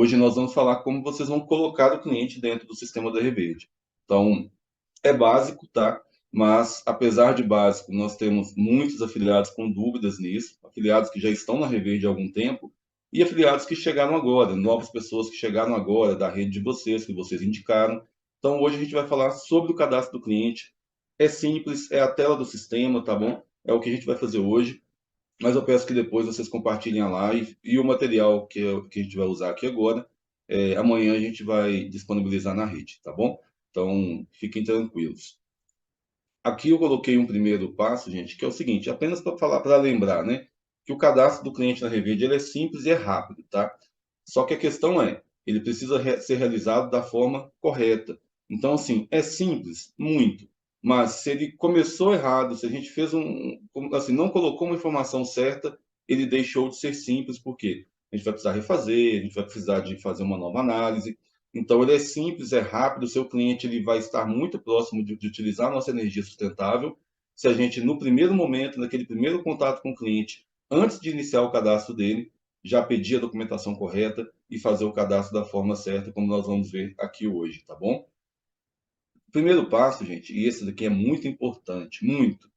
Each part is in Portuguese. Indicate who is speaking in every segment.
Speaker 1: Hoje nós vamos falar como vocês vão colocar o cliente dentro do sistema da Reverde. Então, é básico, tá? Mas, apesar de básico, nós temos muitos afiliados com dúvidas nisso, afiliados que já estão na Reverde há algum tempo, e afiliados que chegaram agora, novas pessoas que chegaram agora da rede de vocês, que vocês indicaram. Então, hoje a gente vai falar sobre o cadastro do cliente. É simples, é a tela do sistema, tá bom? É o que a gente vai fazer hoje, mas eu peço que depois vocês compartilhem a live e o material que a gente vai usar aqui agora. Amanhã a gente vai disponibilizar na rede, tá bom? Então, fiquem tranquilos. Aqui eu coloquei um primeiro passo, gente, que é o seguinte, apenas para falar, para lembrar, né, que o cadastro do cliente na Reverde ele é simples e é rápido, tá? Só que a questão é, ele precisa ser realizado da forma correta. Então, assim, é simples, muito, mas se ele começou errado, se a gente fez assim, não colocou uma informação certa, ele deixou de ser simples, porque a gente vai precisar refazer, a gente vai precisar de fazer uma nova análise. Então, ele é simples, é rápido, o seu cliente ele vai estar muito próximo de utilizar a nossa energia sustentável. Se a gente, no primeiro momento, naquele primeiro contato com o cliente, antes de iniciar o cadastro dele, já pedir a documentação correta e fazer o cadastro da forma certa, como nós vamos ver aqui hoje, tá bom? Primeiro passo, gente, e esse daqui é muito importante, muito.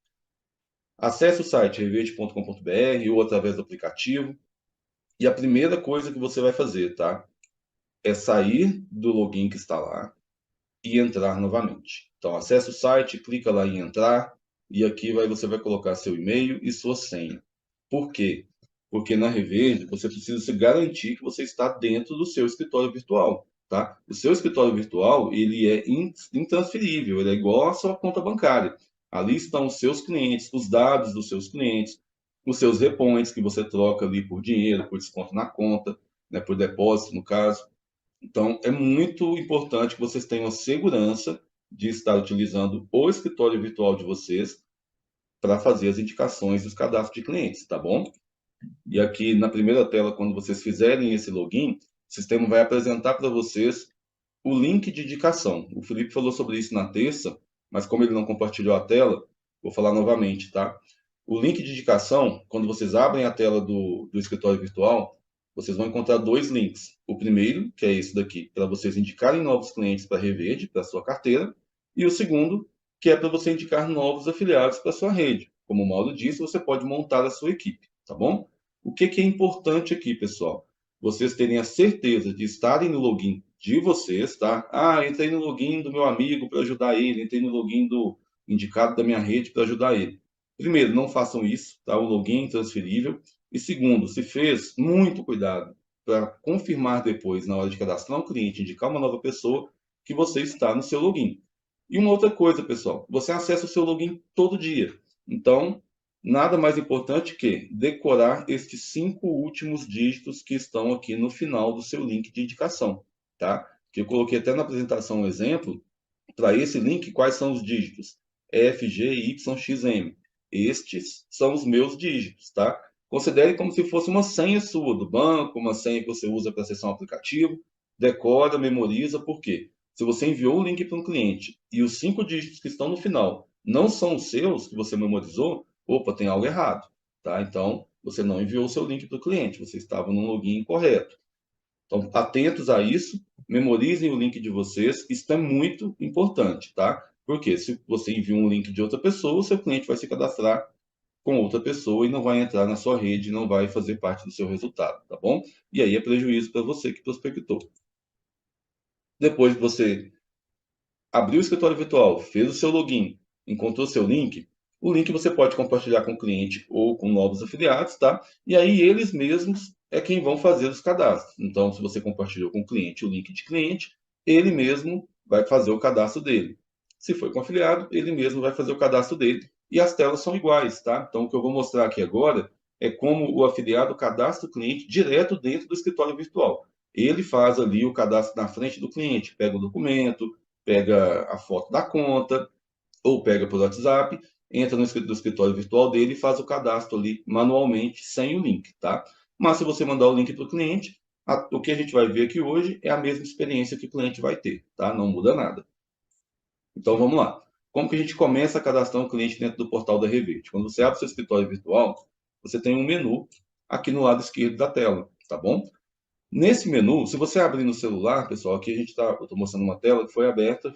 Speaker 1: Acesse o site reverde.com.br ou através do aplicativo. E a primeira coisa que você vai fazer, tá? É sair do login que está lá e entrar novamente. Então, acesse o site, clica lá em entrar e aqui você vai colocar seu e-mail e sua senha. Por quê? Porque na Reverde você precisa se garantir que você está dentro do seu escritório virtual, tá? O seu escritório virtual, ele é intransferível, ele é igual à sua conta bancária. Ali estão os seus clientes, os dados dos seus clientes, os seus repoints que você troca ali por dinheiro, por desconto na conta, né, por depósito, no caso. Então, é muito importante que vocês tenham a segurança de estar utilizando o escritório virtual de vocês para fazer as indicações dos cadastros de clientes, tá bom? E aqui na primeira tela, quando vocês fizerem esse login, o sistema vai apresentar para vocês o link de indicação. O Felipe falou sobre isso na terça, mas como ele não compartilhou a tela, vou falar novamente, tá? O link de indicação, quando vocês abrem a tela do escritório virtual, vocês vão encontrar dois links. O primeiro, que é esse daqui, para vocês indicarem novos clientes para a Reverde, para a sua carteira. E o segundo, que é para você indicar novos afiliados para a sua rede. Como o Mauro disse, você pode montar a sua equipe, tá bom? O que é importante aqui, pessoal? Vocês terem a certeza de estarem no login de vocês, tá? Ah, entrei no login do meu amigo para ajudar ele, entrei no login do indicado da minha rede para ajudar ele. Primeiro, não façam isso, tá? O login é intransferível. E segundo, se fez, muito cuidado para confirmar depois, na hora de cadastrar um cliente, indicar uma nova pessoa, que você está no seu login. E uma outra coisa, pessoal, você acessa o seu login todo dia. Então, nada mais importante que decorar estes 5 últimos dígitos que estão aqui no final do seu link de indicação, tá? Que eu coloquei até na apresentação um exemplo, para esse link, quais são os dígitos? F, G, Y, X, M. Estes são os meus dígitos, tá? Considere como se fosse uma senha sua do banco, uma senha que você usa para acessar um aplicativo. Decora, memoriza, por quê? Se você enviou o link para um cliente e os 5 dígitos que estão no final não são os seus, que você memorizou, opa, tem algo errado, tá? Então, você não enviou o seu link para o cliente, você estava num login incorreto. Então, atentos a isso, memorizem o link de vocês, isso é muito importante, tá? Porque se você envia um link de outra pessoa, o seu cliente vai se cadastrar com outra pessoa e não vai entrar na sua rede, não vai fazer parte do seu resultado, tá bom? E aí é prejuízo para você que prospectou. Depois que você abriu o escritório virtual, fez o seu login, encontrou seu link, o link você pode compartilhar com o cliente ou com novos afiliados, tá? E aí eles mesmos é quem vão fazer os cadastros. Então, se você compartilhou com o cliente o link de cliente, ele mesmo vai fazer o cadastro dele. Se foi com afiliado, ele mesmo vai fazer o cadastro dele. E as telas são iguais, tá? Então, o que eu vou mostrar aqui agora é como o afiliado cadastra o cliente direto dentro do escritório virtual. Ele faz ali o cadastro na frente do cliente, pega o documento, pega a foto da conta, ou pega por WhatsApp, entra no escritório virtual dele e faz o cadastro ali manualmente, sem o link, tá? Mas se você mandar o link para o cliente, o que a gente vai ver aqui hoje é a mesma experiência que o cliente vai ter, tá? Não muda nada. Então vamos lá. Como que a gente começa a cadastrar um cliente dentro do portal da Reverte? Quando você abre o seu escritório virtual, você tem um menu aqui no lado esquerdo da tela, tá bom? Nesse menu, se você abrir no celular, pessoal, aqui eu estou mostrando uma tela que foi aberta,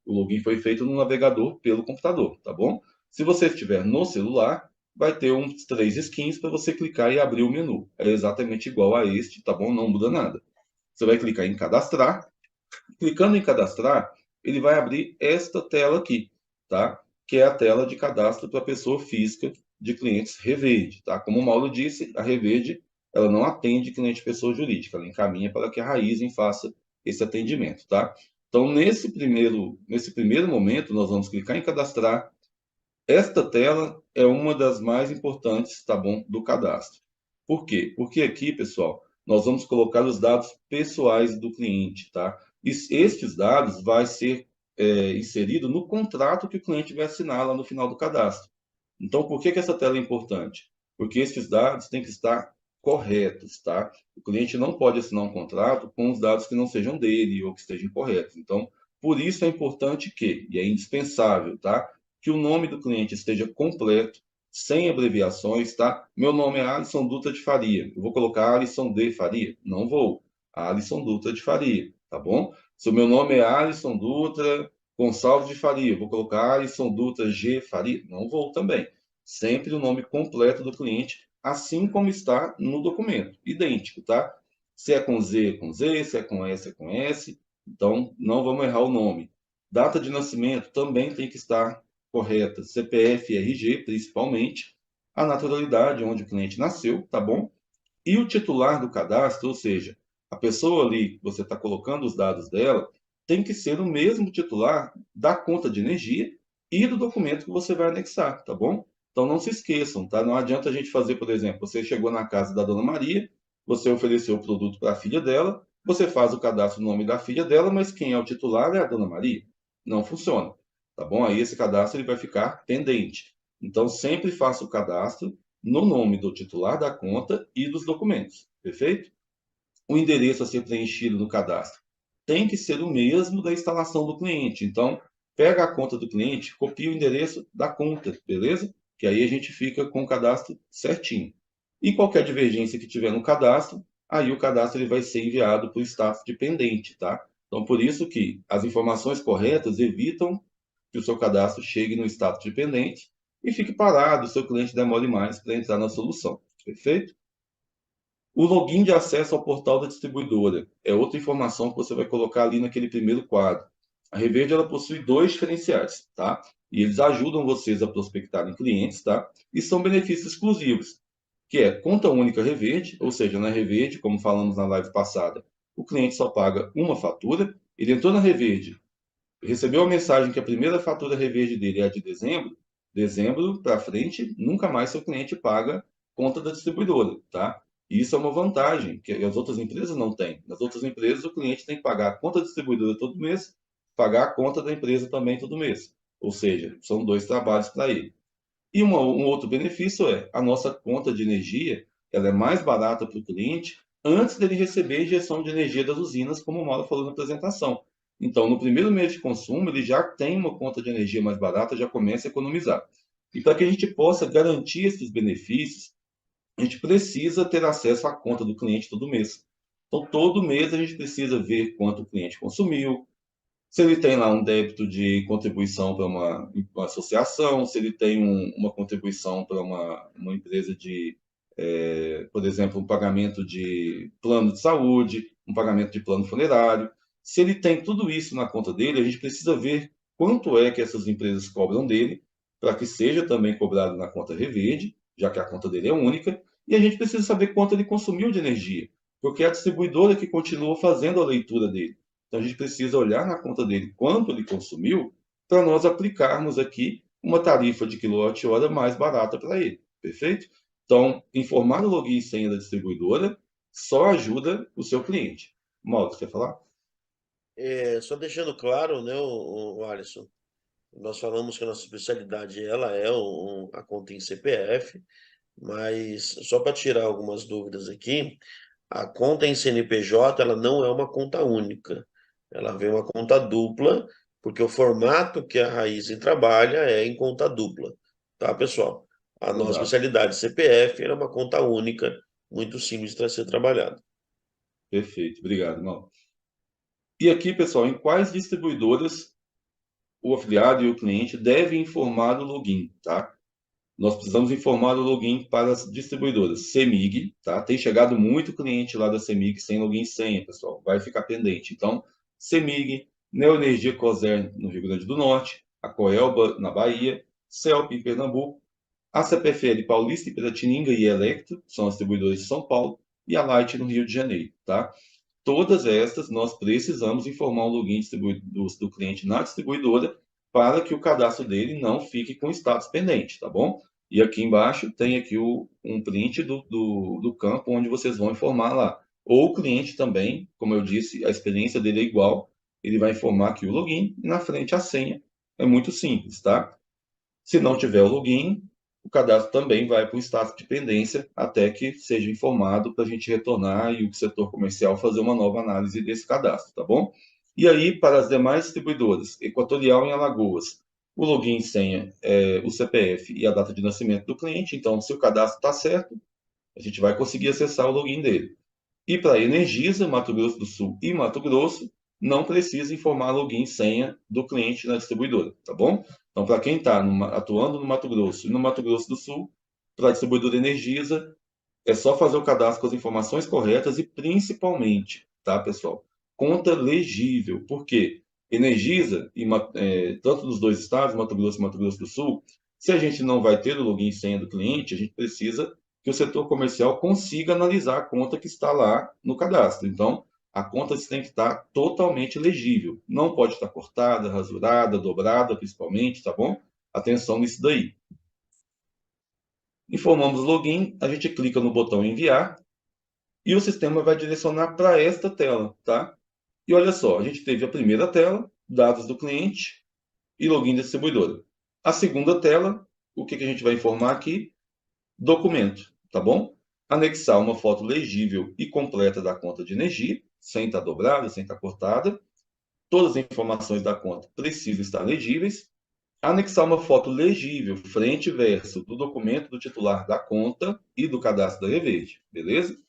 Speaker 1: o login foi feito no navegador pelo computador, tá bom? Se você estiver no celular, vai ter uns três skins para você clicar e abrir o menu. É exatamente igual a este, tá bom? Não muda nada. Você vai clicar em cadastrar. Clicando em cadastrar, ele vai abrir esta tela aqui, tá? Que é a tela de cadastro para pessoa física de clientes Reverde, tá? Como o Mauro disse, a Reverde, ela não atende cliente pessoa jurídica, ela encaminha para que a Raizen faça esse atendimento, tá? Então, nesse primeiro momento, nós vamos clicar em cadastrar. Esta tela é uma das mais importantes, tá bom, do cadastro. Por quê? Porque aqui, pessoal, nós vamos colocar os dados pessoais do cliente, tá? E estes dados vai ser inserido no contrato que o cliente vai assinar lá no final do cadastro. Então, por que que essa tela é importante? Porque esses dados têm que estar corretos, tá? O cliente não pode assinar um contrato com os dados que não sejam dele ou que estejam corretos. Então, por isso é importante e é indispensável, tá? Que o nome do cliente esteja completo, sem abreviações, tá? Meu nome é Alisson Dutra de Faria. Eu vou colocar Alisson de Faria? Não vou. Alisson Dutra de Faria, tá bom? Se o meu nome é Alisson Dutra Gonçalves de Faria, eu vou colocar Alisson Dutra G Faria? Não vou também. Sempre o nome completo do cliente, assim como está no documento, idêntico, tá? Se é com Z, é com Z, se é com S, é com S. Então, não vamos errar o nome. Data de nascimento também tem que estar correta. CPF e RG, principalmente. A naturalidade, onde o cliente nasceu, tá bom? E o titular do cadastro, ou seja, a pessoa ali que você está colocando os dados dela, tem que ser o mesmo titular da conta de energia e do documento que você vai anexar, tá bom? Então não se esqueçam, tá? Não adianta a gente fazer, por exemplo, você chegou na casa da dona Maria, você ofereceu o produto para a filha dela, você faz o cadastro no nome da filha dela, mas quem é o titular é a dona Maria. Não funciona, tá bom? Aí esse cadastro ele vai ficar pendente. Então sempre faça o cadastro no nome do titular da conta e dos documentos, perfeito? O endereço a ser preenchido no cadastro tem que ser o mesmo da instalação do cliente. Então, pega a conta do cliente, copia o endereço da conta, beleza? Que aí a gente fica com o cadastro certinho. E qualquer divergência que tiver no cadastro, aí o cadastro ele vai ser enviado para o status dependente, tá? Então, por isso que as informações corretas evitam que o seu cadastro chegue no status dependente e fique parado, o seu cliente demore mais para entrar na solução. Perfeito? O login de acesso ao portal da distribuidora é outra informação que você vai colocar ali naquele primeiro quadro. A Reverde ela possui dois diferenciais, tá? E eles ajudam vocês a prospectarem clientes, tá? E são benefícios exclusivos, que é conta única Reverde, ou seja, na Reverde, como falamos na live passada, o cliente só paga uma fatura. Ele entrou na Reverde, recebeu a mensagem que a primeira fatura reverde dele é a de dezembro, dezembro para frente, nunca mais seu cliente paga conta da distribuidora, tá? E isso é uma vantagem que as outras empresas não têm. Nas outras empresas, o cliente tem que pagar a conta da distribuidora todo mês, pagar a conta da empresa também todo mês. Ou seja, são dois trabalhos para ele. E um outro benefício é a nossa conta de energia, ela é mais barata para o cliente antes dele receber a injeção de energia das usinas, como o Mauro falou na apresentação. Então, no primeiro mês de consumo, ele já tem uma conta de energia mais barata, já começa a economizar. E para que a gente possa garantir esses benefícios, a gente precisa ter acesso à conta do cliente todo mês. Então, todo mês a gente precisa ver quanto o cliente consumiu, se ele tem lá um débito de contribuição para uma associação, se ele tem uma contribuição para uma empresa por exemplo, um pagamento de plano de saúde, um pagamento de plano funerário. Se ele tem tudo isso na conta dele, a gente precisa ver quanto é que essas empresas cobram dele, para que seja também cobrado na conta Reverde, já que a conta dele é única, e a gente precisa saber quanto ele consumiu de energia, porque é a distribuidora que continua fazendo a leitura dele. Então, a gente precisa olhar na conta dele quanto ele consumiu para nós aplicarmos aqui uma tarifa de quilowatt-hora mais barata para ele. Perfeito? Então, informar o login e senha da distribuidora só ajuda o seu cliente. Mauro, você quer falar?
Speaker 2: Só deixando claro, né, o Alisson, nós falamos que a nossa especialidade ela é a conta em CPF, mas só para tirar algumas dúvidas aqui, a conta em CNPJ ela não é uma conta única, ela vem uma conta dupla, porque o formato que a Raizen trabalha é em conta dupla, tá, pessoal? A nossa
Speaker 1: Exato.
Speaker 2: especialidade CPF era uma conta única, muito simples para ser trabalhada.
Speaker 1: Perfeito, obrigado, Mauro. E aqui, pessoal, em quais distribuidoras o afiliado e o cliente devem informar o login, tá? Nós precisamos informar o login para as distribuidoras CEMIG, tá? Tem chegado muito cliente lá da CEMIG sem login e senha, pessoal. Vai ficar pendente. Então, CEMIG, Neoenergia Coser no Rio Grande do Norte, a Coelba na Bahia, CELP em Pernambuco, a CPFL Paulista, Piratininga e Electro, são as distribuidoras de São Paulo, e a Light no Rio de Janeiro, tá? Todas estas nós precisamos informar o login do cliente na distribuidora para que o cadastro dele não fique com status pendente, tá bom? E aqui embaixo tem aqui um print do campo onde vocês vão informar lá. Ou o cliente também, como eu disse, a experiência dele é igual, ele vai informar aqui o login e na frente a senha. É muito simples, tá? Se não tiver o login, o cadastro também vai para o status de pendência até que seja informado para a gente retornar e o setor comercial fazer uma nova análise desse cadastro, tá bom? E aí, para as demais distribuidoras, Equatorial em Alagoas, o login e senha é o CPF e a data de nascimento do cliente. Então, se o cadastro está certo, a gente vai conseguir acessar o login dele. E para a Energisa, Mato Grosso do Sul e Mato Grosso, não precisa informar login e senha do cliente na distribuidora, tá bom? Então, para quem está atuando no Mato Grosso e no Mato Grosso do Sul, para a distribuidora Energisa, é só fazer o cadastro com as informações corretas e principalmente, tá, pessoal? Conta legível, porque Energisa, tanto nos dois estados, Mato Grosso e Mato Grosso do Sul, se a gente não vai ter o login e senha do cliente, a gente precisa que o setor comercial consiga analisar a conta que está lá no cadastro. Então, a conta tem que estar totalmente legível. Não pode estar cortada, rasurada, dobrada, principalmente, tá bom? Atenção nisso daí. Informamos o login, a gente clica no botão enviar e o sistema vai direcionar para esta tela, tá? E olha só, a gente teve a primeira tela, dados do cliente e login da distribuidora. A segunda tela, o que a gente vai informar aqui? Documento, tá bom? Anexar uma foto legível e completa da conta de energia, sem estar dobrada, sem estar cortada. Todas as informações da conta precisam estar legíveis. Anexar uma foto legível, frente e verso, do documento do titular da conta e do cadastro da Reverde, beleza?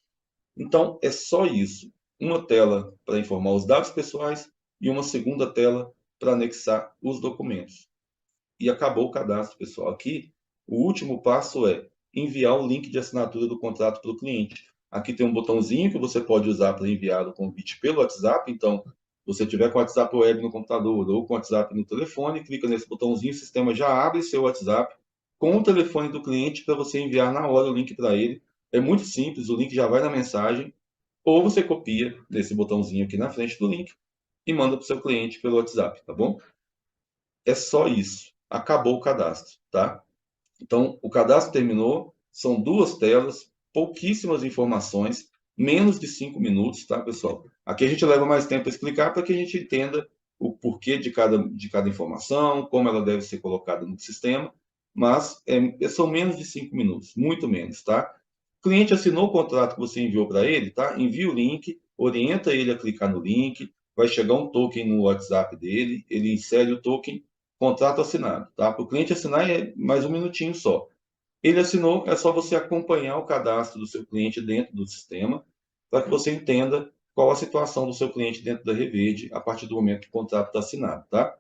Speaker 1: Então, é só isso. Uma tela para informar os dados pessoais e uma segunda tela para anexar os documentos. E acabou o cadastro, pessoal. Aqui, o último passo é enviar o link de assinatura do contrato para o cliente. Aqui tem um botãozinho que você pode usar para enviar o convite pelo WhatsApp. Então, se você tiver com o WhatsApp web no computador ou com o WhatsApp no telefone, clica nesse botãozinho, o sistema já abre seu WhatsApp com o telefone do cliente para você enviar na hora o link para ele. É muito simples, o link já vai na mensagem, ou você copia desse botãozinho aqui na frente do link e manda para o seu cliente pelo WhatsApp, tá bom? É só isso. Acabou o cadastro, tá? Então, o cadastro terminou, são duas telas, pouquíssimas informações, menos de 5 minutos, tá, pessoal? Aqui a gente leva mais tempo para explicar para que a gente entenda o porquê de cada informação, como ela deve ser colocada no sistema, mas são menos de 5 minutos, muito menos, tá? O cliente assinou o contrato que você enviou para ele, tá? Envia o link, orienta ele a clicar no link, vai chegar um token no WhatsApp dele, ele insere o token, contrato assinado, tá? Para o cliente assinar é mais um minutinho só. Ele assinou, é só você acompanhar o cadastro do seu cliente dentro do sistema, para que você entenda qual a situação do seu cliente dentro da Reverde a partir do momento que o contrato está assinado, tá?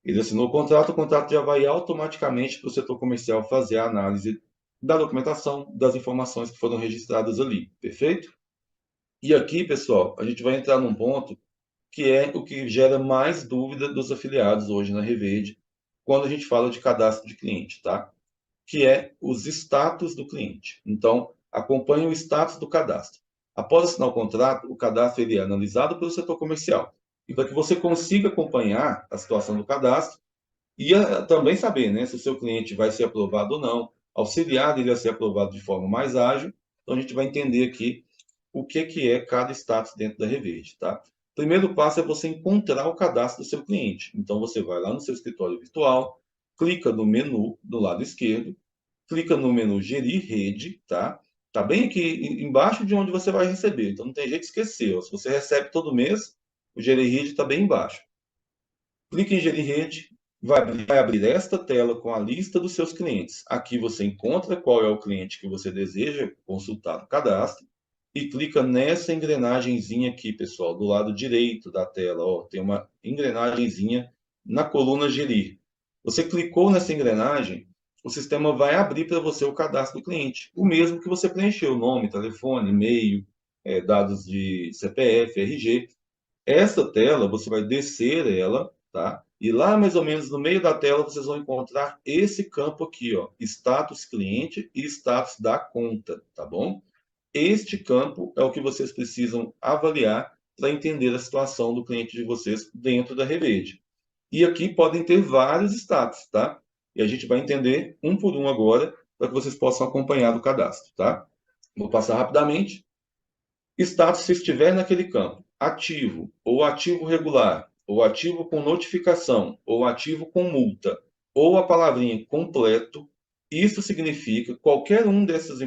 Speaker 1: Ele assinou o contrato já vai automaticamente para o setor comercial fazer a análise da documentação, das informações que foram registradas ali, perfeito? E aqui, pessoal, a gente vai entrar num ponto que é o que gera mais dúvida dos afiliados hoje na Reverde, quando a gente fala de cadastro de cliente, tá? Que é os status do cliente. Então, acompanhe o status do cadastro. Após assinar o contrato, o cadastro ele é analisado pelo setor comercial. E para que você consiga acompanhar a situação do cadastro e também saber, né, se o seu cliente vai ser aprovado ou não, auxiliar ele a ser aprovado de forma mais ágil, então a gente vai entender aqui o que é cada status dentro da Reverde, tá? Primeiro passo é você encontrar o cadastro do seu cliente. Então você vai lá no seu escritório virtual, clica no menu do lado esquerdo, clica no menu Gerir Rede, tá? Tá bem aqui embaixo de onde você vai receber. Então não tem jeito de esquecer. Se você recebe todo mês, o Gerir Rede está bem embaixo. Clique em Gerir Rede, vai abrir esta tela com a lista dos seus clientes. Aqui você encontra qual é o cliente que você deseja consultar no cadastro. e clica nessa engrenagemzinha aqui, pessoal, do lado direito da tela. Ó, tem uma engrenagemzinha na coluna Gerir. Você clicou nessa engrenagem, o sistema vai abrir para você o cadastro do cliente. O mesmo que você preencheu, nome, telefone, e-mail, dados de CPF, RG. Essa tela, você vai descer ela, tá? E lá, mais ou menos no meio da tela, vocês vão encontrar esse campo aqui, ó, status cliente e status da conta, tá bom? Este campo é o que vocês precisam avaliar para entender a situação do cliente de vocês dentro da Revede. E aqui podem ter vários status, tá? E a gente vai entender um por um agora, para que vocês possam acompanhar o cadastro, tá? Vou passar rapidamente. Status se estiver naquele campo ativo, ou ativo regular, ou ativo com notificação, ou ativo com multa, ou a palavrinha completo, isso significa qualquer um desses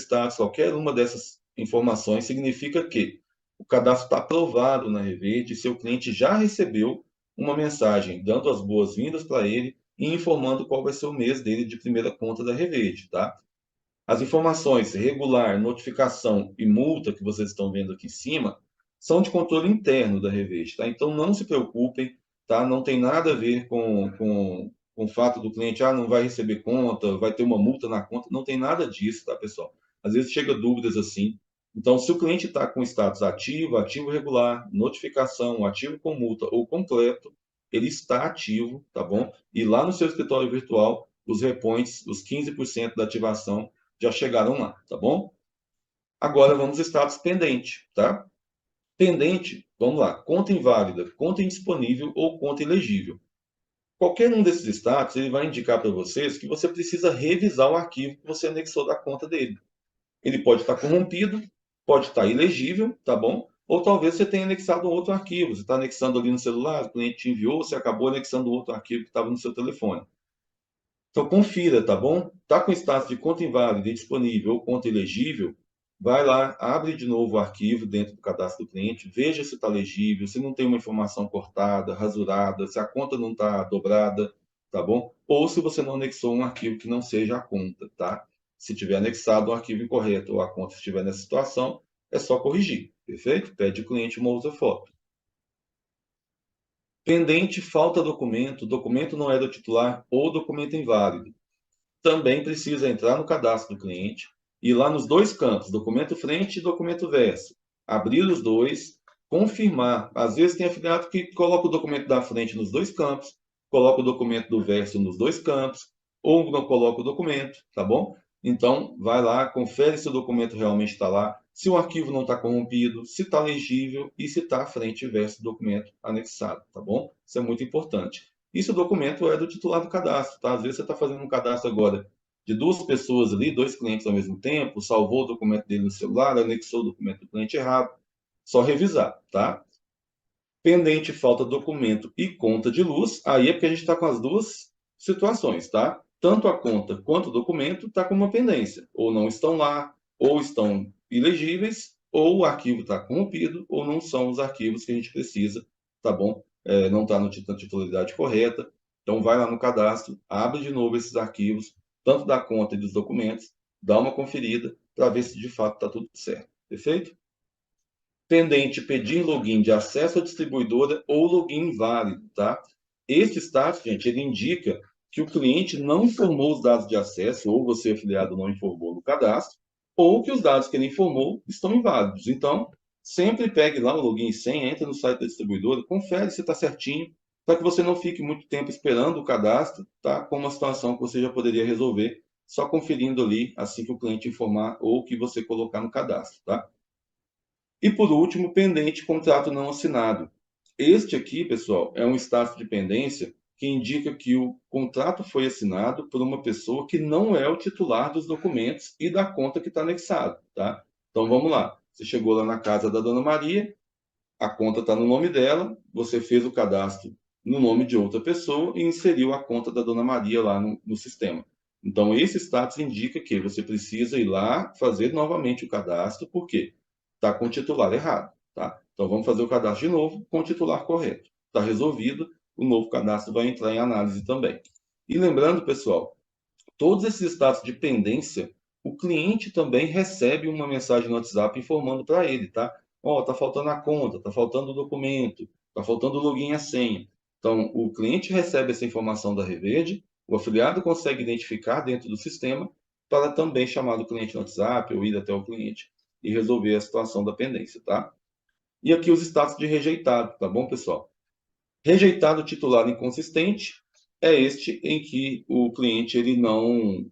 Speaker 1: status, qualquer uma dessas informações significa que o cadastro está aprovado na Reverde e seu cliente já recebeu uma mensagem dando as boas-vindas para ele e informando qual vai ser o mês dele de primeira conta da Reverde, tá? As informações regular, notificação e multa que vocês estão vendo aqui em cima são de controle interno da Reveste, tá? Então não se preocupem, tá? Não tem nada a ver com o fato do cliente, não vai receber conta, vai ter uma multa na conta, não tem nada disso, tá, pessoal? Às vezes chega dúvidas assim. Então, se o cliente está com status ativo, ativo regular, notificação, ativo com multa ou completo, ele está ativo, tá bom? E lá no seu escritório virtual, os repoints, os 15% da ativação já chegaram lá, tá bom? Agora vamos status pendente, tá? Pendente, vamos lá, conta inválida, conta indisponível ou conta ilegível. Qualquer um desses status, ele vai indicar para vocês que você precisa revisar o arquivo que você anexou da conta dele. Ele pode estar corrompido, pode estar ilegível, tá bom? Ou talvez você tenha anexado outro arquivo. Você está anexando ali no celular, o cliente te enviou, você acabou anexando outro arquivo que estava no seu telefone. Então, confira, tá bom? Está com status de conta inválida, indisponível ou conta ilegível, vai lá, abre de novo o arquivo dentro do cadastro do cliente, veja se está legível, se não tem uma informação cortada, rasurada, se a conta não está dobrada, tá bom? Ou se você não anexou um arquivo que não seja a conta, tá? Se tiver anexado um arquivo incorreto ou a conta estiver nessa situação, é só corrigir, perfeito? Pede o cliente uma outra foto. Pendente, falta documento, documento não é do titular ou documento inválido. Também precisa entrar no cadastro do cliente e lá nos dois campos, documento frente e documento verso, abrir os dois, confirmar. Às vezes tem afiliado que coloca o documento da frente nos dois campos, coloca o documento do verso nos dois campos, ou não coloca o documento, tá bom? Então, vai lá, confere se o documento realmente está lá, se o arquivo não está corrompido, se está legível e se está frente e verso do documento anexado, tá bom? Isso é muito importante. Isso o documento é do titular do cadastro, tá? Às vezes você está fazendo um cadastro agora de duas pessoas ali, dois clientes ao mesmo tempo, salvou o documento dele no celular, anexou o documento do cliente errado. Só revisar, tá? Pendente falta documento e conta de luz, aí é porque a gente está com as duas situações, tá? Tanto a conta quanto o documento está com uma pendência. Ou não estão lá, ou estão ilegíveis, ou o arquivo está corrompido, ou não são os arquivos que a gente precisa, tá bom? Não está na titularidade correta. Então, vai lá no cadastro, abre de novo esses arquivos, tanto da conta e dos documentos, dá uma conferida para ver se de fato está tudo certo. Perfeito? Pendente pedir login de acesso à distribuidora ou login inválido, tá? Este status, gente, ele indica que o cliente não informou os dados de acesso, ou você, afiliado, não informou no cadastro, ou que os dados que ele informou estão inválidos. Então, sempre pegue lá o login e senha, entra no site da distribuidora, confere se está certinho, para que você não fique muito tempo esperando o cadastro, tá? Com uma situação que você já poderia resolver só conferindo ali assim que o cliente informar ou que você colocar no cadastro, tá? E por último, pendente contrato não assinado. Este aqui, pessoal, é um status de pendência que indica que o contrato foi assinado por uma pessoa que não é o titular dos documentos e da conta que está anexado, tá? Então vamos lá. Você chegou lá na casa da Dona Maria, a conta está no nome dela, você fez o cadastro no nome de outra pessoa e inseriu a conta da Dona Maria lá no sistema. Então, esse status indica que você precisa ir lá fazer novamente o cadastro, por quê? Está com o titular errado, tá? Então, vamos fazer o cadastro de novo com o titular correto. Está resolvido, o novo cadastro vai entrar em análise também. E lembrando, pessoal, todos esses status de pendência o cliente também recebe uma mensagem no WhatsApp informando para ele, tá? Ó, tá faltando a conta, tá faltando o documento, tá faltando o login e a senha. Então, o cliente recebe essa informação da Reverde, o afiliado consegue identificar dentro do sistema para também chamar o cliente no WhatsApp ou ir até o cliente e resolver a situação da pendência, tá? E aqui os status de rejeitado, tá bom, pessoal? Rejeitado titular inconsistente é este em que o cliente ele não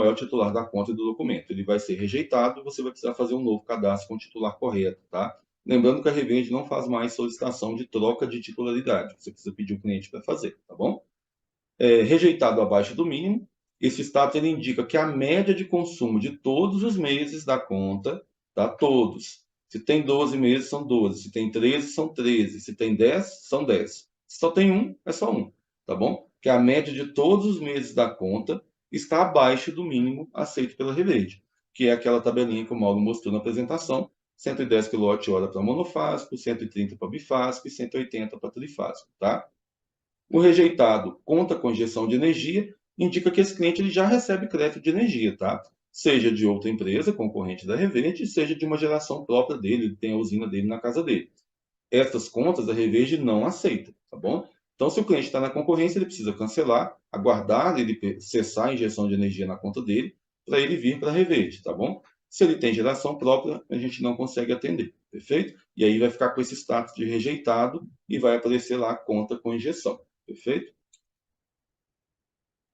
Speaker 1: é o titular da conta e do documento. Ele vai ser rejeitado e você vai precisar fazer um novo cadastro com o titular correto, tá? Lembrando que a Revende não faz mais solicitação de troca de titularidade. Você precisa pedir o cliente para fazer, tá bom? Rejeitado abaixo do mínimo. Esse status ele indica que a média de consumo de todos os meses da conta, tá? Todos. Se tem 12 meses, são 12. Se tem 13, são 13. Se tem 10, são 10. Se só tem um, é só um, tá bom? Que a média de todos os meses da conta está abaixo do mínimo aceito pela Reverde, que é aquela tabelinha que o Mauro mostrou na apresentação, 110 kWh para monofásico, 130 para bifásico e 180 para trifásico, tá? O rejeitado conta com injeção de energia, indica que esse cliente ele já recebe crédito de energia, tá? Seja de outra empresa, concorrente da Reverde, seja de uma geração própria dele, ele tem a usina dele na casa dele. Essas contas a Reverde não aceita, tá bom? Então, se o cliente está na concorrência, ele precisa cancelar, aguardar ele cessar a injeção de energia na conta dele, para ele vir para a Reverde, tá bom? Se ele tem geração própria, a gente não consegue atender, perfeito? E aí vai ficar com esse status de rejeitado e vai aparecer lá a conta com injeção, perfeito?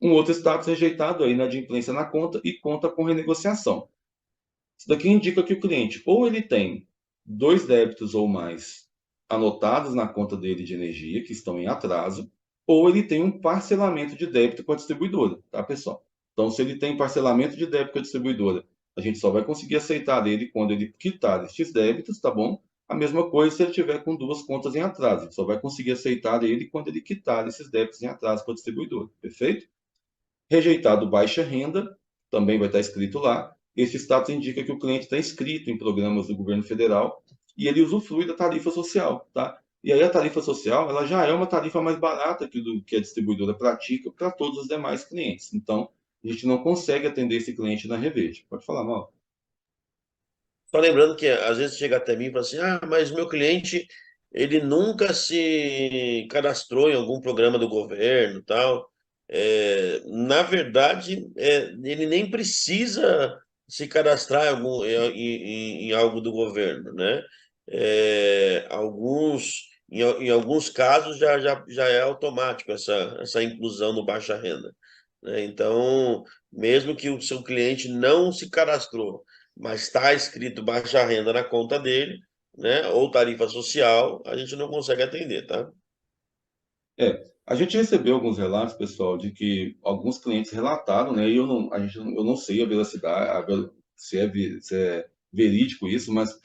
Speaker 1: Um outro status rejeitado é inadimplência na conta e conta com renegociação. Isso daqui indica que o cliente ou ele tem dois débitos ou mais anotados na conta dele de energia, que estão em atraso, ou ele tem um parcelamento de débito com a distribuidora, tá, pessoal? Então, se ele tem parcelamento de débito com a distribuidora, a gente só vai conseguir aceitar ele quando ele quitar estes débitos, tá bom? A mesma coisa se ele tiver com duas contas em atraso, a gente só vai conseguir aceitar ele quando ele quitar esses débitos em atraso com a distribuidora, perfeito? Rejeitado baixa renda, também vai estar escrito lá. Esse status indica que o cliente está inscrito em programas do governo federal e ele usufrui da tarifa social, tá? E aí a tarifa social, ela já é uma tarifa mais barata que a distribuidora pratica para todos os demais clientes. Então, a gente não consegue atender esse cliente na Reverde. Pode falar, Mal.
Speaker 2: Só lembrando que às vezes chega até mim e fala assim, ah, mas meu cliente, ele nunca se cadastrou em algum programa do governo, tal. Na verdade, ele nem precisa se cadastrar em algo do governo, né? Em alguns casos já é automático essa inclusão no baixa renda, né? Então, mesmo que o seu cliente não se cadastrou, mas está escrito baixa renda na conta dele, né? Ou tarifa social, a gente não consegue atender, tá?
Speaker 1: A gente recebeu alguns relatos, pessoal, de que alguns clientes relataram, né? E eu não sei a velocidade, se é verídico isso, mas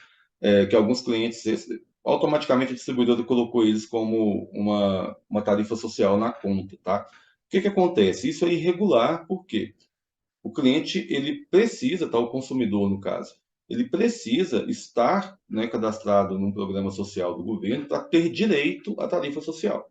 Speaker 1: que alguns clientes automaticamente a distribuidora colocou eles como uma tarifa social na conta, tá? O que que acontece? Isso é irregular, por quê? O cliente ele precisa, tá? O consumidor no caso, ele precisa estar, né, cadastrado num programa social do governo para ter direito à tarifa social.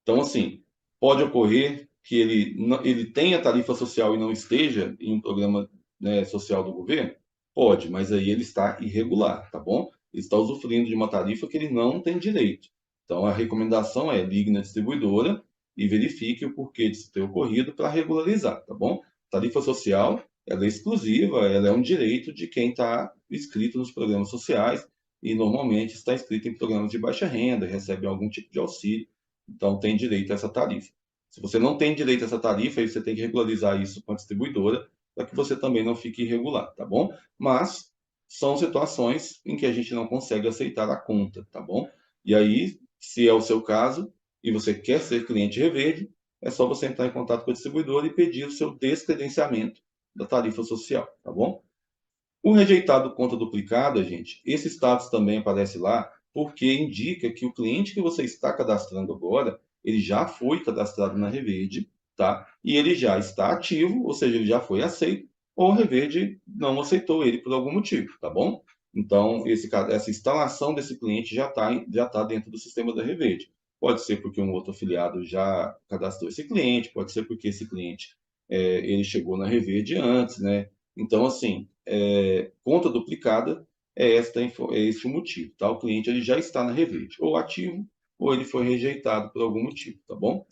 Speaker 1: Então, assim, pode ocorrer que ele tenha tarifa social e não esteja em um programa, né, social do governo? Pode, mas aí ele está irregular, tá bom? Ele está usufruindo de uma tarifa que ele não tem direito. Então, a recomendação é ligue na distribuidora e verifique o porquê disso ter ocorrido para regularizar, tá bom? Tarifa social, ela é exclusiva, ela é um direito de quem está inscrito nos programas sociais e normalmente está inscrito em programas de baixa renda, recebe algum tipo de auxílio, então tem direito a essa tarifa. Se você não tem direito a essa tarifa, aí você tem que regularizar isso com a distribuidora para que você também não fique irregular, tá bom? Mas são situações em que a gente não consegue aceitar a conta, tá bom? E aí, se é o seu caso e você quer ser cliente Reverde, é só você entrar em contato com a distribuidora e pedir o seu descredenciamento da tarifa social, tá bom? O rejeitado conta duplicada, gente, esse status também aparece lá porque indica que o cliente que você está cadastrando agora, ele já foi cadastrado na Reverde, tá? E ele já está ativo, ou seja, ele já foi aceito, ou a Reverde não aceitou ele por algum motivo, tá bom? Então, essa instalação desse cliente já tá dentro do sistema da Reverde. Pode ser porque um outro afiliado já cadastrou esse cliente, pode ser porque esse cliente ele chegou na Reverde antes, né? Então, assim, conta duplicada é este o motivo, tá? O cliente ele já está na Reverde, ou ativo, ou ele foi rejeitado por algum motivo, tá bom?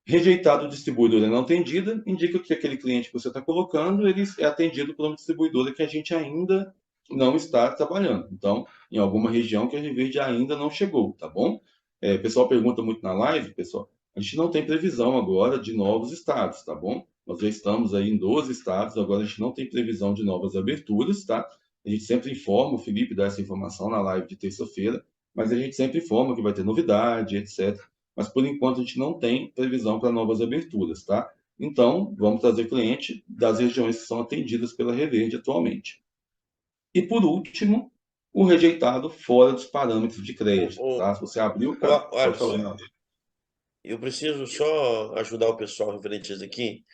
Speaker 1: Rejeitado o distribuidor não atendida, indica que aquele cliente que você está colocando, ele é atendido por uma distribuidora que a gente ainda não está trabalhando. Então, em alguma região que a Reverde ainda não chegou, tá bom? O pessoal pergunta muito na live, pessoal, a gente não tem previsão agora de novos estados, tá bom? Nós já estamos aí em 12 estados, agora a gente não tem previsão de novas aberturas, tá? A gente sempre informa, o Felipe dá essa informação na live de terça-feira, mas a gente sempre informa que vai ter novidade, etc, mas por enquanto a gente não tem previsão para novas aberturas, tá? Então, vamos trazer cliente das regiões que são atendidas pela Reverde atualmente. E por último, o rejeitado fora dos parâmetros de crédito, tá? Se você abriu, pode
Speaker 2: Alisson,
Speaker 1: falar.
Speaker 2: eu preciso só ajudar o pessoal referente a isso aqui.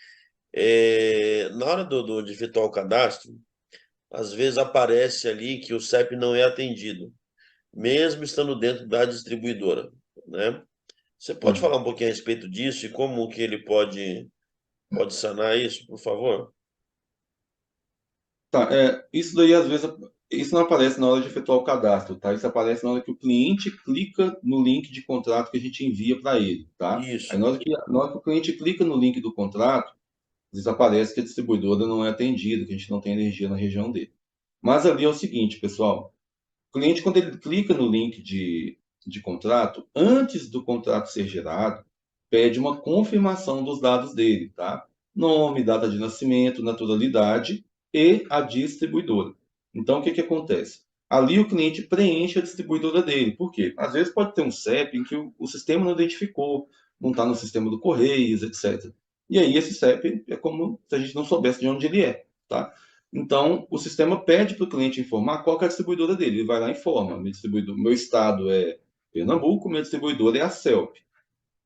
Speaker 2: Na hora de efetuar o cadastro, às vezes aparece ali que o CEP não é atendido, mesmo estando dentro da distribuidora, né? Você pode
Speaker 1: Hum.
Speaker 2: falar um pouquinho a respeito disso e como que ele pode sanar isso, por favor?
Speaker 1: Tá, isso daí às vezes isso não aparece na hora de efetuar o cadastro, tá? Isso aparece na hora que o cliente clica no link de contrato que a gente envia para ele, tá? Aí
Speaker 2: Isso.
Speaker 1: na hora que o cliente clica no link do contrato, desaparece que a distribuidora não é atendida, que a gente não tem energia na região dele. Mas ali é o seguinte, pessoal, o cliente, quando ele clica no link de contrato, antes do contrato ser gerado, pede uma confirmação dos dados dele, tá? Nome, data de nascimento, naturalidade e a distribuidora. Então, o que que acontece? Ali o cliente preenche a distribuidora dele. Por quê? Às vezes pode ter um CEP em que o sistema não identificou, não está no sistema do Correios, etc. E aí esse CEP é como se a gente não soubesse de onde ele é, tá? Então, o sistema pede para o cliente informar qual que é a distribuidora dele. Ele vai lá e informa. Meu estado é Pernambuco, minha distribuidora é a CELP.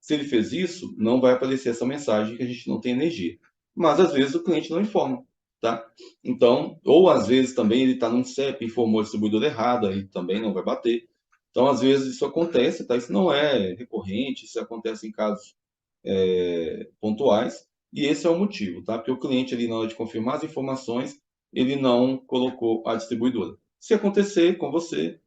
Speaker 1: Se ele fez isso, não vai aparecer essa mensagem que a gente não tem energia. Mas, às vezes, o cliente não informa. Tá? Então, ou às vezes também ele está num CEP, informou a distribuidora errada, e também não vai bater. Então, às vezes, isso acontece, tá? Isso não é recorrente, isso acontece em casos pontuais, e esse é o motivo, tá? Porque o cliente, ali, na hora de confirmar as informações, ele não colocou a distribuidora. Se acontecer com você,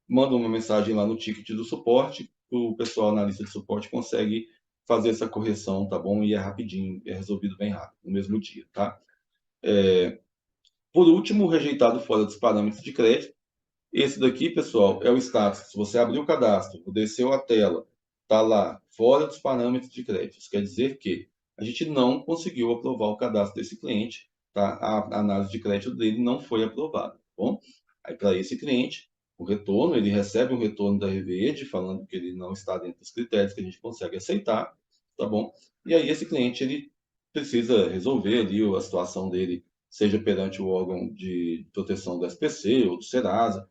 Speaker 1: manda uma mensagem lá no ticket do suporte, o pessoal analista de suporte consegue fazer essa correção, tá bom? E é rapidinho, é resolvido bem rápido, no mesmo dia, tá? Por último, o rejeitado fora dos parâmetros de crédito. Esse daqui, pessoal, é o status. Se você abrir o cadastro, desceu a tela, está lá, fora dos parâmetros de crédito. Isso quer dizer que a gente não conseguiu aprovar o cadastro desse cliente, tá? A análise de crédito dele não foi aprovada, tá bom? Aí, para esse cliente, o retorno, ele recebe um retorno da Reverde, falando que ele não está dentro dos critérios que a gente consegue aceitar, tá bom? E aí, esse cliente, ele precisa resolver ali a situação dele, seja perante o órgão de proteção do SPC ou do Serasa,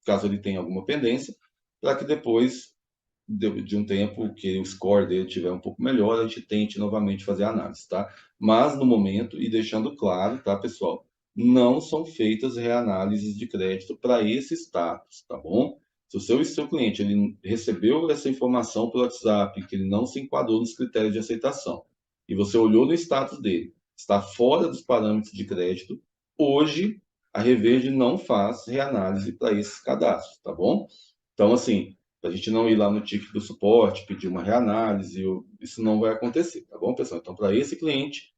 Speaker 1: caso ele tenha alguma pendência, para que depois de um tempo que o score dele tiver um pouco melhor, a gente tente novamente fazer a análise, tá? Mas no momento, e deixando claro, tá, pessoal, não são feitas reanálises de crédito para esse status, tá bom? Se o seu cliente ele recebeu essa informação pelo WhatsApp, que ele não se enquadrou nos critérios de aceitação, e você olhou no status dele, está fora dos parâmetros de crédito, hoje a Reverde não faz reanálise para esses cadastros, tá bom? Então, assim, para a gente não ir lá no ticket do suporte, pedir uma reanálise, isso não vai acontecer, tá bom, pessoal? Então, para esse cliente,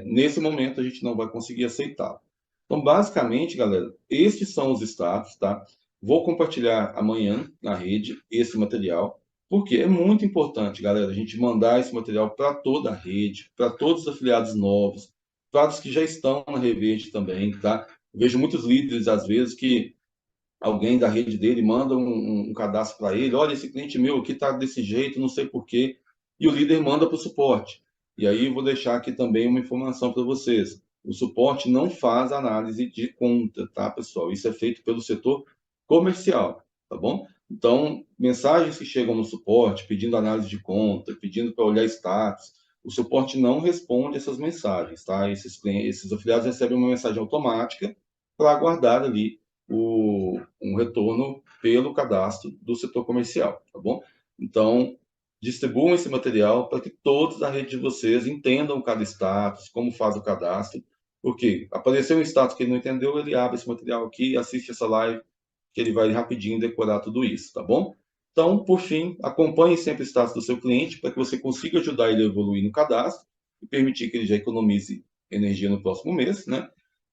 Speaker 1: nesse momento, a gente não vai conseguir aceitá-lo. Então, basicamente, galera, estes são os status, tá? Vou compartilhar amanhã na rede esse material, porque é muito importante, galera, a gente mandar esse material para toda a rede, para todos os afiliados novos, para os que já estão na Reverde também, tá? Eu vejo muitos líderes, às vezes, que alguém da rede dele manda um cadastro para ele, olha, esse cliente meu aqui está desse jeito, não sei por quê, e o líder manda para o suporte. E aí vou deixar aqui também uma informação para vocês. O suporte não faz análise de conta, tá, pessoal? Isso é feito pelo setor comercial, tá bom? Então, mensagens que chegam no suporte pedindo análise de conta, pedindo para olhar status, o suporte não responde essas mensagens, tá? Esses afiliados recebem uma mensagem automática para aguardar ali um retorno pelo cadastro do setor comercial, tá bom? Então, distribuam esse material para que todos da rede de vocês entendam cada status, como faz o cadastro, porque apareceu um status que ele não entendeu, ele abre esse material aqui, assiste essa live, que ele vai rapidinho decorar tudo isso, tá bom? Então, por fim, acompanhe sempre o status do seu cliente para que você consiga ajudar ele a evoluir no cadastro e permitir que ele já economize energia no próximo mês, né?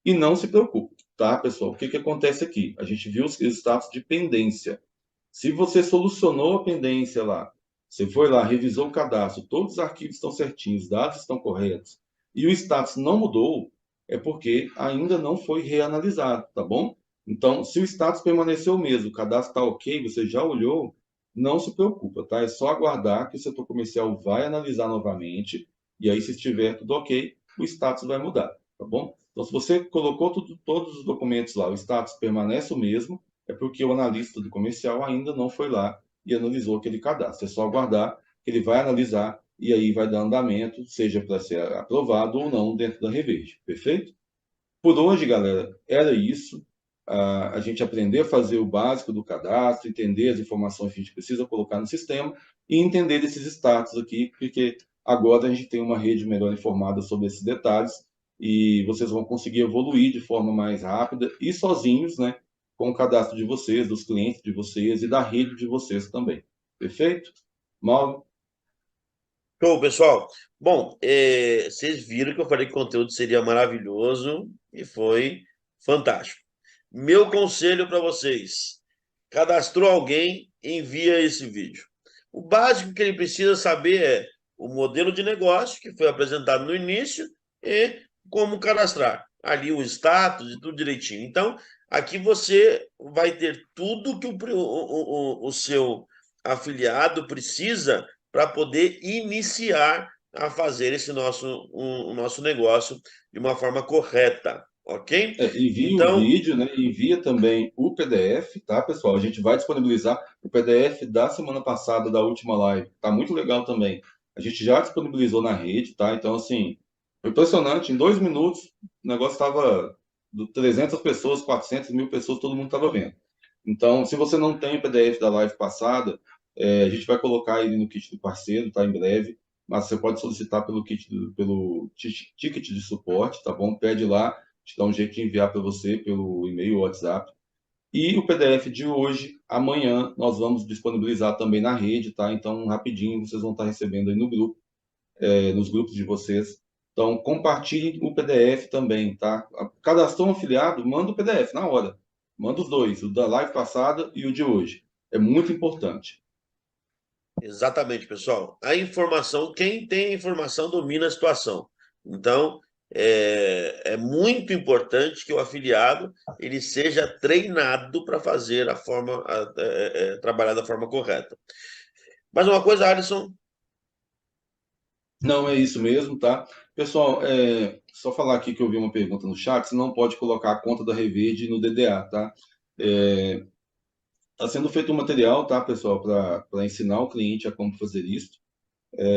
Speaker 1: E não se preocupe, tá, pessoal? O que que acontece aqui? A gente viu os status de pendência. Se você solucionou a pendência lá, você foi lá, revisou o cadastro, todos os arquivos estão certinhos, os dados estão corretos, e o status não mudou, é porque ainda não foi reanalisado, tá bom? Então, se o status permaneceu o mesmo, o cadastro está ok, você já olhou, não se preocupa, tá? É só aguardar que o setor comercial vai analisar novamente, e aí, se estiver tudo ok, o status vai mudar, tá bom? Então, se você colocou todos os documentos lá, o status permanece o mesmo, é porque o analista do comercial ainda não foi lá e analisou aquele cadastro. É só aguardar que ele vai analisar e aí vai dar andamento, seja para ser aprovado ou não dentro da Reverde. Perfeito? Por hoje, galera, era isso. A gente aprender a fazer o básico do cadastro, entender as informações que a gente precisa colocar no sistema e entender esses status aqui, porque agora a gente tem uma rede melhor informada sobre esses detalhes e vocês vão conseguir evoluir de forma mais rápida e sozinhos, né, com o cadastro de vocês, dos clientes de vocês e da rede de vocês também. Perfeito? Mauro?
Speaker 2: Show, pessoal. Bom, vocês viram que eu falei que o conteúdo seria maravilhoso e foi fantástico. Meu conselho para vocês: cadastrou alguém, envia esse vídeo. O básico que ele precisa saber é o modelo de negócio que foi apresentado no início e como cadastrar. Ali o status e tudo direitinho. Então, aqui você vai ter tudo que o seu afiliado precisa para poder iniciar a fazer esse o nosso negócio de uma forma correta, ok?
Speaker 1: Envia o
Speaker 2: Então,
Speaker 1: vídeo, né? Envia também o PDF, tá, pessoal? A gente vai disponibilizar o PDF da semana passada, da última live. Tá muito legal também. A gente já disponibilizou na rede, tá? Então, assim, foi impressionante. Em 2 minutos, o negócio estava 300 pessoas, 400 mil pessoas, todo mundo estava vendo. Então, se você não tem o PDF da live passada, a gente vai colocar ele no kit do parceiro, tá? Em breve. Mas você pode solicitar pelo ticket de suporte, tá bom? Pede lá te dá um jeito de enviar para você pelo e-mail ou WhatsApp. E o PDF de hoje, amanhã, nós vamos disponibilizar também na rede, tá? Então, rapidinho, vocês vão estar recebendo aí no grupo, nos grupos de vocês. Então, compartilhem o PDF também, tá? Cadastrou um afiliado, manda o PDF na hora. Manda os dois, o da live passada e o de hoje. É muito importante.
Speaker 2: exatamente, pessoal. A informação, quem tem a informação domina a situação. Então, é muito importante que o afiliado ele seja treinado para fazer trabalhar da forma correta. Mais uma coisa, Alisson.
Speaker 1: Não é isso mesmo, tá? Pessoal, só falar aqui que eu vi uma pergunta no chat, você não pode colocar a conta da Reverde no DDA, tá? Está sendo feito um material, tá, pessoal, para ensinar o cliente a como fazer isso.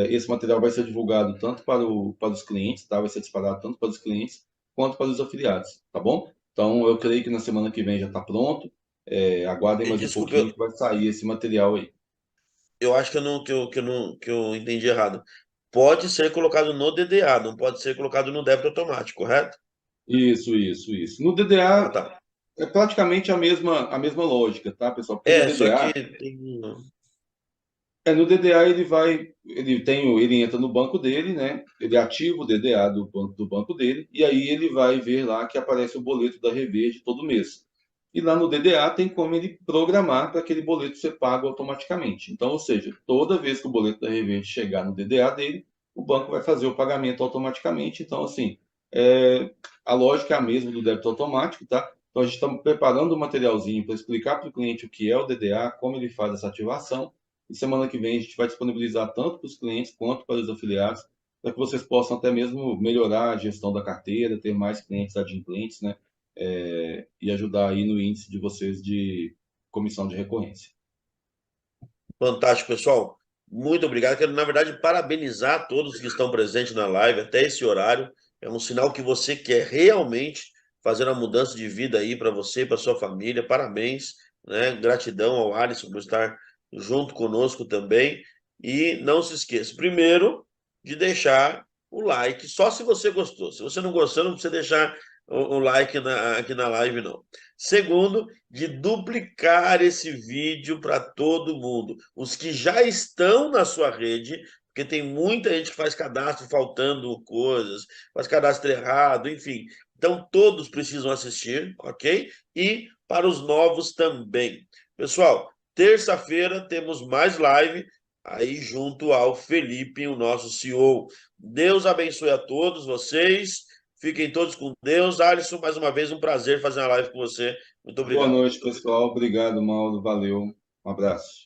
Speaker 1: Esse material vai ser divulgado tanto para os clientes, tá? Vai ser disparado tanto para os clientes quanto para os afiliados, tá bom? Então, eu creio que na semana que vem já está pronto. Aguardem mais um
Speaker 2: Desculpa,
Speaker 1: pouquinho que vai sair esse material aí.
Speaker 2: eu acho que eu entendi errado. Pode ser colocado no DDA, não pode ser colocado no débito automático, correto?
Speaker 1: Isso. No
Speaker 2: Ah,
Speaker 1: DDA
Speaker 2: tá.
Speaker 1: é praticamente a mesma lógica, tá, pessoal? Porque no
Speaker 2: Só que
Speaker 1: DDA
Speaker 2: tem.
Speaker 1: no DDA ele entra no banco dele, né? Ele ativa o DDA do banco dele e aí ele vai ver lá que aparece o boleto da Reverde todo mês. E lá no DDA tem como ele programar para aquele boleto ser pago automaticamente. Então, ou seja, toda vez que o boleto da Reverde chegar no DDA dele, o banco vai fazer o pagamento automaticamente. Então, assim, a lógica é a mesma do débito automático, tá? Então, a gente está preparando um materialzinho para explicar para o cliente o que é o DDA, como ele faz essa ativação e semana que vem a gente vai disponibilizar tanto para os clientes quanto para os afiliados, para que vocês possam até mesmo melhorar a gestão da carteira, ter mais clientes adimplentes, né? E ajudar aí no índice de vocês de comissão de recorrência.
Speaker 2: Fantástico, pessoal. Muito obrigado. Quero, na verdade, parabenizar todos que estão presentes na live até esse horário. É um sinal que você quer realmente fazer uma mudança de vida aí para você, para sua família. Parabéns, né? Gratidão ao Alisson por estar junto conosco também. E não se esqueça, primeiro, de deixar o like, só se você gostou. Se você não gostou, não precisa deixar o like aqui na live, não. Segundo, de duplicar esse vídeo para todo mundo. Os que já estão na sua rede, porque tem muita gente que faz cadastro faltando coisas, faz cadastro errado, enfim. Então, todos precisam assistir, ok? E para os novos também. Pessoal, terça-feira temos mais live aí junto ao Felipe, o nosso CEO. Deus abençoe a todos vocês. Fiquem todos com Deus. Alisson, mais uma vez, um prazer fazer uma live com você. Muito
Speaker 1: Boa
Speaker 2: obrigado.
Speaker 1: noite, pessoal. Obrigado, Mauro. Valeu. Um abraço.